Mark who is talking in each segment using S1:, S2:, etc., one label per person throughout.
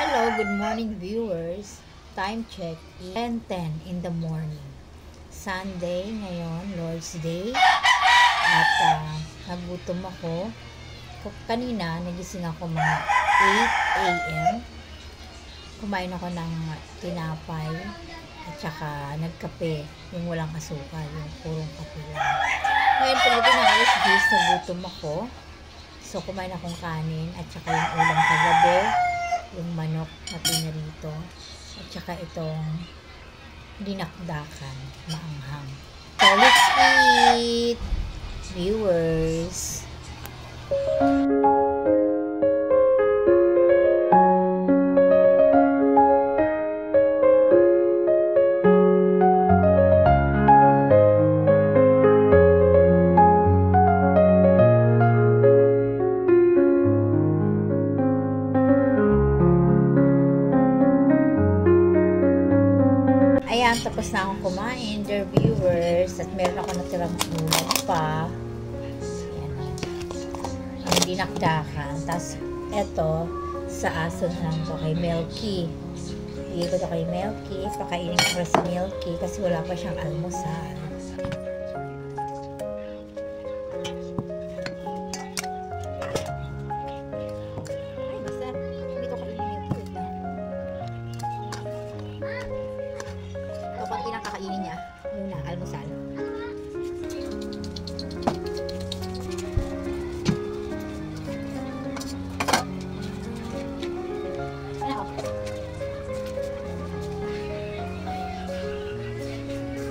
S1: Hello, good morning viewers. Time check, 10:10 in the morning. Sunday ngayon, Lord's Day. At nagutom ako. Kanina, nagising ako mga 8 a.m. Kumain ako ng tinapay at saka nagkape, yung walang asukal, yung purong kape lang. Ngayon, pagdating ng alas 10, nagutom ako. So, kumain akong kanin at saka yung ulam kagabi, yung manok na pinarito, at saka itong dinakdakan, maanghang. So, let's eat, viewers! Ayan, tapos na akong kumain, dear viewers, at meron ako natirang ulam pa. Ayan, ang dinakdakan. Tapos, eto, sa aso na lang to kay Melky. Bigay ko to kay Melky. Pakainin ko si Melky kasi wala pa siyang almusal. Ay, basta, hindi ko kainin yung food. Kapag kinakakainin niya, yung na, almusal.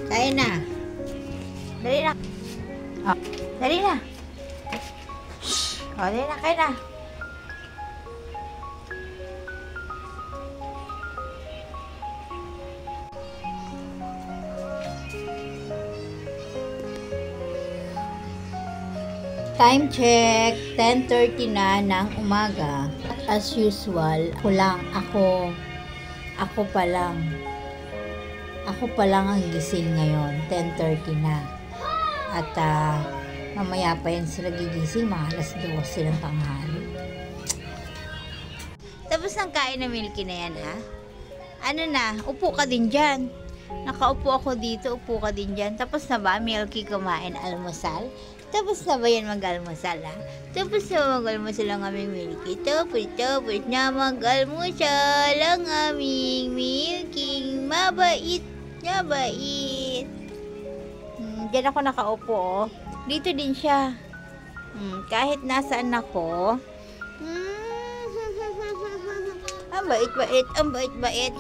S1: Kain na. Dali na. Oh, dali na. Shhh. Oh, dali na, kain na. Time check, 10:30 na ng umaga. As usual, ako pa lang ang gising ngayon, 10:30 na. At mamaya pa yan sila gigising, mga alas 12 ng tanghali. Tapos ng kain na Milky na yan, ha? Ano na, upo ka din dyan. Nakaupo ako dito, upo ka din dyan. Tapos na ba, Milky, kumain almusal? Tapos na ba yan mag-almusal, ha? Tapos na mag-almusal ang aming Milky. Tapos na mag-almusal ang aming Milky. Mabait na bait. Diyan ako nakaupo, oh. Dito din siya. Kahit nasaan ako. Ang bait-bait, ang bait-bait.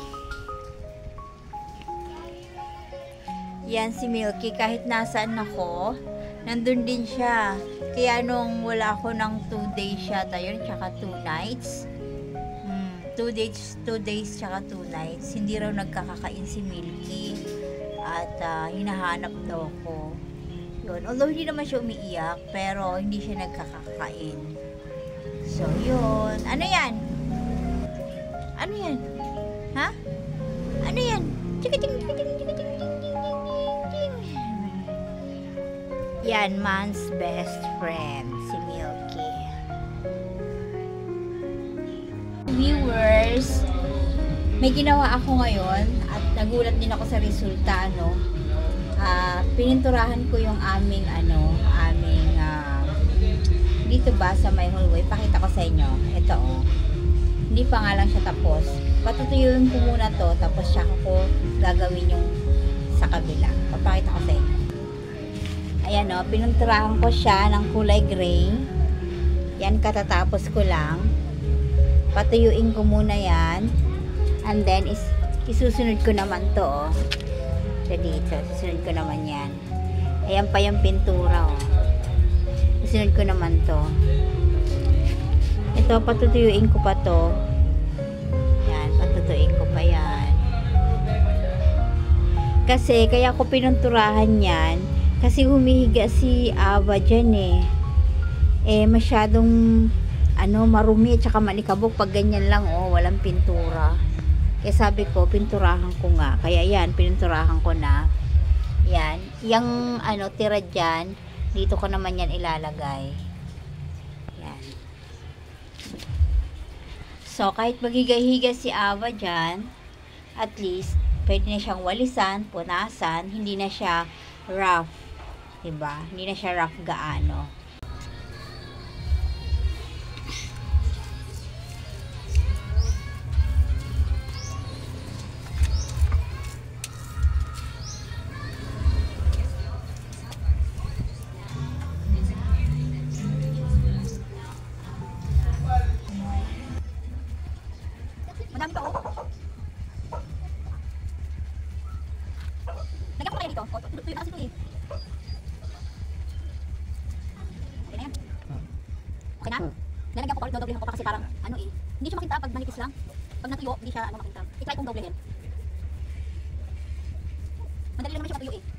S1: Yan si Milky, kahit nasaan ako, nandun din siya. Kaya nung wala ako ng 2 days siya tayo, tsaka 2 nights. 2 days tsaka 2 nights. Hindi raw nagkakakain si Milky. At hinahanap daw ako. Yun. Although hindi naman siya umiiyak, pero hindi siya nagkakakain. So, yun. Ano yan? Ano yan? Ha? Ano yan? Chikiting, chikiting, chikiting, yan, man's best friend, si Milky. Viewers, may ginawa ako ngayon at nagulat din ako sa resulta, no? Pininturahan ko yung aming dito ba sa may hallway. Pakita ko sa inyo. Ito, oh. Hindi pa nga lang siya tapos. Patutuyuin ko muna to, tapos siya ko gagawin yung sa kabila. Papakita ko sa inyo. Ayan, o, pininturahan ko siya ng kulay gray. Yan, katatapos ko lang. Patuyuin ko muna yan. And then, isusunod ko naman to, o. So, dito, susunod ko naman yan. Ayan pa yung pintura, o. Susunod ko naman to. Ito, patutuyuin ko pa to. Yan, patutuyuin ko pa yan. Kasi, kaya ko pinunturahan yan. Kasi humihiga si Ava dyan, masyadong marumi at saka malikabok pag ganyan lang, walang pintura. Kaya sabi ko, pinturahan ko nga. Kaya yan, pininturahan ko na. Yan, yung tira dyan, dito ko naman yan ilalagay. Yan. So, kahit maghiga-higa si Ava dyan, at least, pwede na siyang walisan, punasan, hindi na siya rough. Diba? Hindi na siya rough gaano.
S2: Madami pa, oh. Lagyan ko kaya dito. O, tuyo na kasi ito eh. Okay na yan. Okay na? Nalagyan ko, dodoblehan ko pa kasi parang, ano eh. Hindi siya makintab pag manipis lang. Pag natuyo, hindi siya makintab. I-try kong doblehin. Madali lang naman siya matuyo eh.